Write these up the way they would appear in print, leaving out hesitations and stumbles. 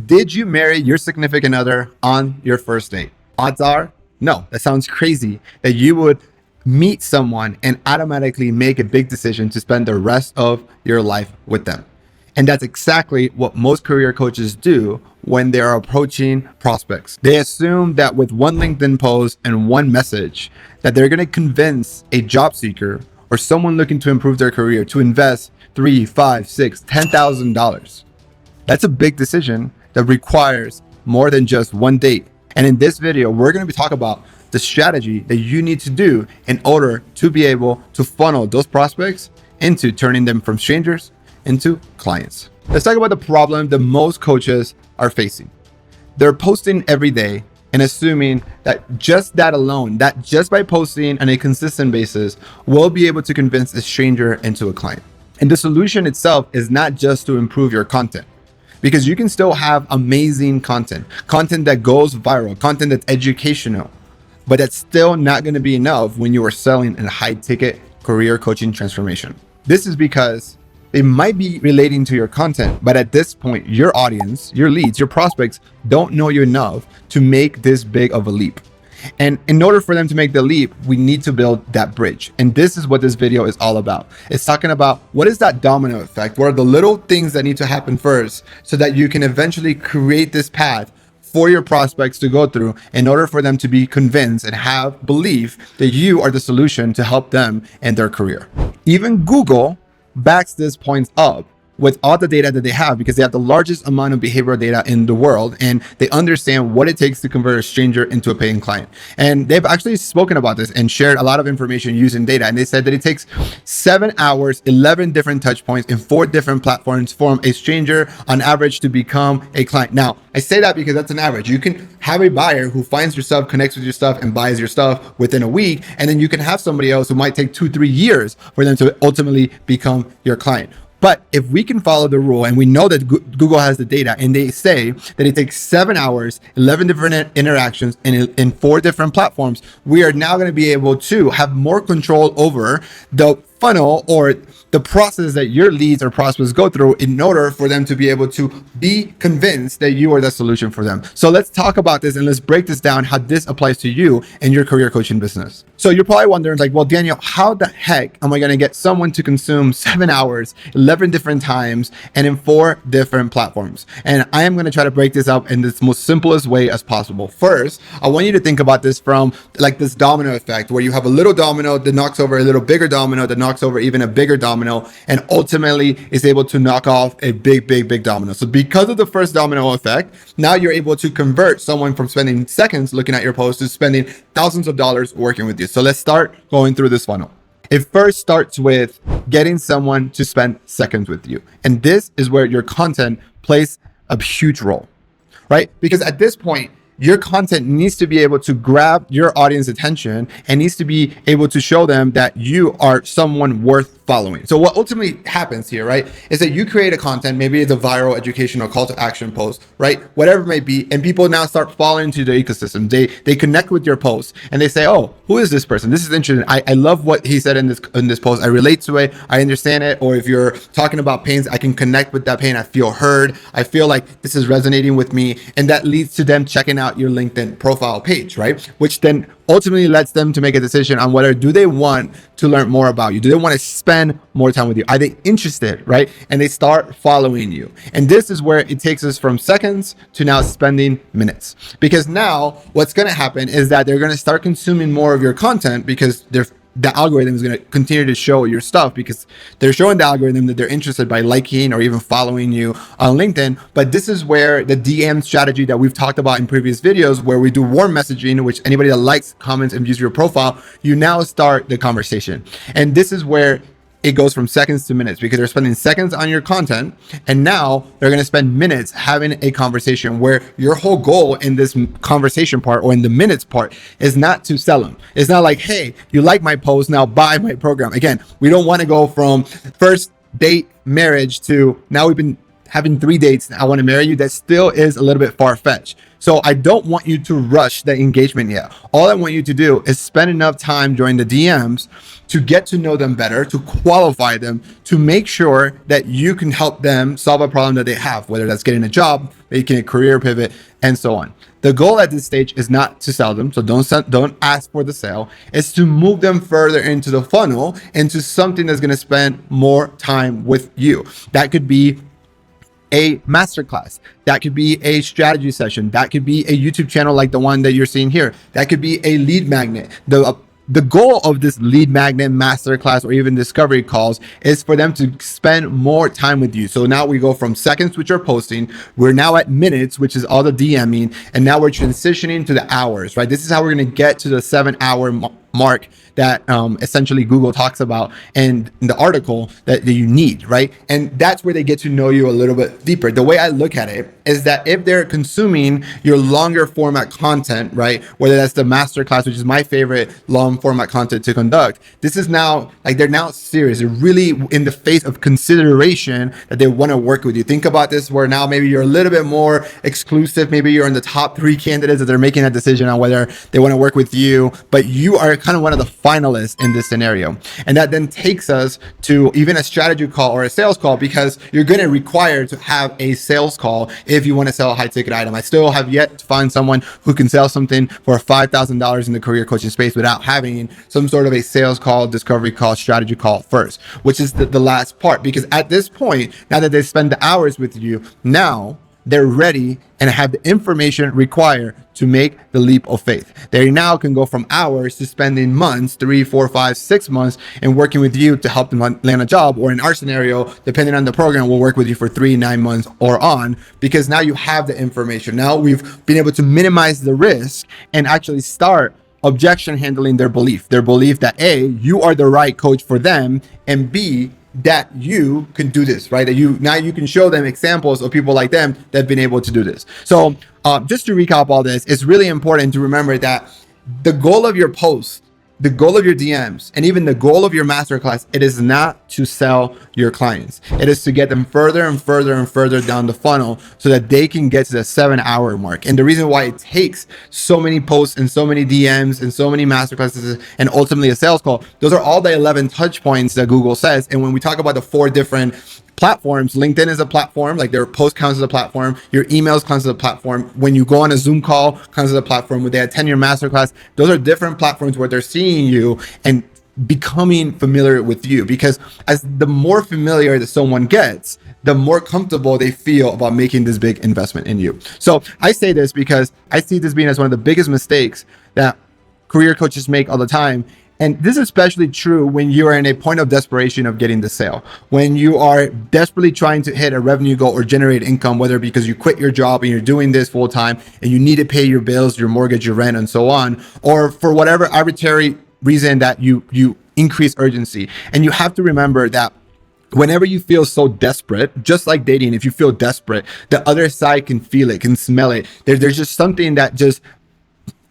Did you marry your significant other on your first date? Odds are no. That sounds crazy that you would meet someone and automatically make a big decision to spend the rest of your life with them. And that's exactly what most career coaches do when they're approaching prospects. They assume that with one LinkedIn post and one message that they're going to convince a job seeker or someone looking to improve their career to invest $3, $5, $6, $10,000. That's a big decision that requires more than just one date. And in this video, we're going to be talking about the strategy that you need to do in order to be able to funnel those prospects into turning them from strangers into clients. Let's talk about the problem that most coaches are facing. They're posting every day and assuming that just that alone, that just by posting on a consistent basis, will be able to convince a stranger into a client. And the solution itself is not just to improve your content, because you can still have amazing content that goes viral, content that's educational, but that's still not going to be enough when you are selling a high ticket career coaching transformation. This is because it might be relating to your content, but at this point, your audience, your leads, your prospects don't know you enough to make this big of a leap. And in order for them to make the leap, we need to build that bridge. And this is what this video is all about. It's talking about what is that domino effect? What are the little things that need to happen first so that you can eventually create this path for your prospects to go through in order for them to be convinced and have belief that you are the solution to help them in their career. Even Google backs these points up with all the data that they have, because they have the largest amount of behavioral data in the world, and they understand what it takes to convert a stranger into a paying client. And they've actually spoken about this and shared a lot of information using data. And they said that it takes 7 hours, 11 different touch points in 4 different platforms for a stranger on average to become a client. Now, I say that because that's an average. You can have a buyer who finds your stuff, connects with your stuff, and buys your stuff within a week. And then you can have somebody else who might take 2-3 years for them to ultimately become your client. But if we can follow the rule, and we know that Google has the data, and they say that it takes 7 hours, 11 different interactions in 4 different platforms, we are now going to be able to have more control over the funnel or the process that your leads or prospects go through in order for them to be able to be convinced that you are the solution for them. So let's talk about this and let's break this down, how this applies to you and your career coaching business. So you're probably wondering, like, well, Daniel, how the heck am I going to get someone to consume 7 hours, 11 different times, and in 4 different platforms? And I am going to try to break this up in this most simplest way as possible. First, I want you to think about this from like this domino effect, where you have a little domino that knocks over a little bigger domino that knocks over even a bigger domino, and ultimately is able to knock off a big domino. So because of the first domino effect, now you're able to convert someone from spending seconds looking at your post to spending thousands of dollars working with you. So let's start going through this funnel. It first starts with getting someone to spend seconds with you. And this is where your content plays a huge role, right? Because at this point, your content needs to be able to grab your audience attention and needs to be able to show them that you are someone worth following. So what ultimately happens here, right, is that you create a content, maybe it's a viral educational call to action post, right, whatever it may be, and people now start falling into the ecosystem. They connect with your post and they say, oh, who is this person? This is interesting. I love what he said in this post. I relate to it. I understand it. Or if you're talking about pains, I can connect with that pain. I feel heard. I feel like this is resonating with me. And that leads to them checking out your LinkedIn profile page, right? Which then ultimately lets them to make a decision on whether do they want to learn more about you? Do they want to spend more time with you? Are they interested, right? And they start following you. And this is where it takes us from seconds to now spending minutes. Because now what's going to happen is that they're going to start consuming more of your content, because the algorithm is going to continue to show your stuff, because they're showing the algorithm that they're interested by liking or even following you on LinkedIn. But this is where the DM strategy that we've talked about in previous videos, where we do warm messaging, which anybody that likes, comments, and views your profile, you now start the conversation. And this is where it goes from seconds to minutes, because they're spending seconds on your content, and now they're going to spend minutes having a conversation, where your whole goal in this conversation part or in the minutes part is not to sell them. It's not like, hey, you like my post, now buy my program. Again, we don't want to go from first date marriage to now we've been having 3 dates, I want to marry you, that still is a little bit far-fetched. So I don't want you to rush the engagement yet. All I want you to do is spend enough time during the DMs to get to know them better, to qualify them, to make sure that you can help them solve a problem that they have, whether that's getting a job, making a career pivot, and so on. The goal at this stage is not to sell them, so don't ask for the sale. It's to move them further into the funnel, into something that's going to spend more time with you. That could be a masterclass, that could be a strategy session, that could be a YouTube channel like the one that you're seeing here, that could be a lead magnet. The goal of this lead magnet masterclass or even discovery calls is for them to spend more time with you. So now we go from seconds, which are posting, we're now at minutes, which is all the DMing, and now we're transitioning to the hours, right? This is how we're going to get to the 7-hour mark that essentially Google talks about in the article that you need, right? And that's where they get to know you a little bit deeper. The way I look at it is that if they're consuming your longer format content, right, whether that's the masterclass, which is my favorite long format content to conduct, this is now like they're now serious. They're really in the face of consideration that they want to work with you. Think about this where now maybe you're a little bit more exclusive. Maybe you're in the top 3 candidates that they're making a decision on whether they want to work with you, but you are kind of one of the finalists in this scenario. And that then takes us to even a strategy call or a sales call, because you're going to require to have a sales call if you want to sell a high ticket item. I still have yet to find someone who can sell something for $5,000 in the career coaching space without having some sort of a sales call, discovery call, strategy call first, which is the last part. Because at this point, now that they spend the hours with you, now they're ready and have the information required to make the leap of faith. They now can go from hours to spending months, 3, 4, 5, 6 months, and working with you to help them land a job. Or in our scenario, depending on the program, we'll work with you for 3, 9 months or on, because now you have the information. Now we've been able to minimize the risk and actually start objection handling their belief that A, you are the right coach for them, and B, that you can do this, right? That you can show them examples of people like them that have been able to do this. So just to recap all this, it's really important to remember that the goal of your post, the goal of your DMs, and even the goal of your masterclass, it is not to sell your clients. It is to get them further and further and further down the funnel so that they can get to the 7-hour mark. And the reason why it takes so many posts and so many DMs and so many masterclasses and ultimately a sales call, those are all the 11 touch points that Google says. And when we talk about the 4 different platforms, LinkedIn is a platform, like their post counts as a platform, your emails counts as a platform, when you go on a Zoom call counts as a platform, when they attend your masterclass, those are different platforms where they're seeing you and becoming familiar with you. Because as the more familiar that someone gets, the more comfortable they feel about making this big investment in you. So I say this because I see this being as one of the biggest mistakes that career coaches make all the time. And this is especially true when you are in a point of desperation of getting the sale, when you are desperately trying to hit a revenue goal or generate income, whether because you quit your job and you're doing this full time and you need to pay your bills, your mortgage, your rent, and so on, or for whatever arbitrary reason that you increase urgency. And you have to remember that whenever you feel so desperate, just like dating, if you feel desperate, the other side can feel it, can smell it. There's just something that just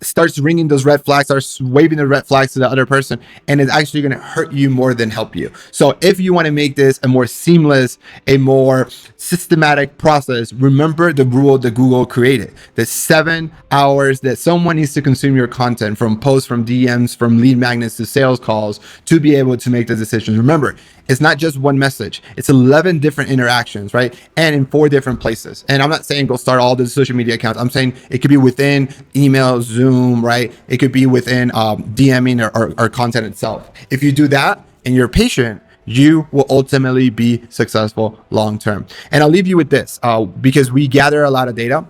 starts ringing those red flags, starts waving the red flags to the other person, and it's actually going to hurt you more than help you. So if you want to make this a more seamless, a more systematic process, remember the rule that Google created, the 7 hours that someone needs to consume your content, from posts, from DMs, from lead magnets to sales calls, to be able to make the decisions. Remember, it's not just one message. It's 11 different interactions, right? And in 4 different places. And I'm not saying go start all the social media accounts. I'm saying it could be within email, Zoom, right? It could be within DMing or content itself. If you do that and you're patient, you will ultimately be successful long-term. And I'll leave you with this because we gather a lot of data.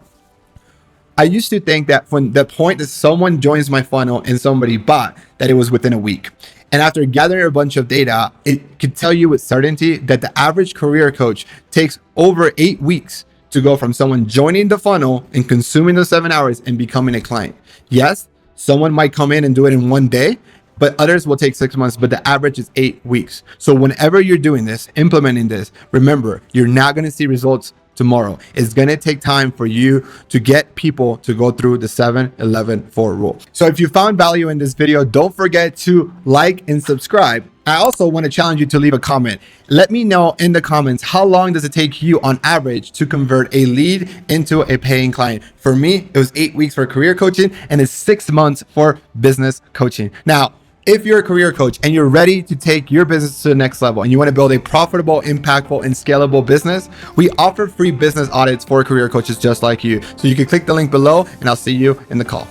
I used to think that from the point that someone joins my funnel and somebody bought, that it was within a week. And after gathering a bunch of data, it could tell you with certainty that the average career coach takes over 8 weeks to go from someone joining the funnel and consuming the 7 hours and becoming a client. Yes, someone might come in and do it in 1 day, but others will take 6 months, but the average is 8 weeks. So whenever you're doing this, implementing this, remember, you're not going to see results tomorrow. It's going to take time for you to get people to go through the 7-11-4 rule. So if you found value in this video, don't forget to like and subscribe. I also want to challenge you to leave a comment. Let me know in the comments, how long does it take you on average to convert a lead into a paying client? For me, it was 8 weeks for career coaching and it's 6 months for business coaching. Now, if you're a career coach and you're ready to take your business to the next level and you want to build a profitable, impactful, and scalable business, we offer free business audits for career coaches just like you. So you can click the link below and I'll see you in the call.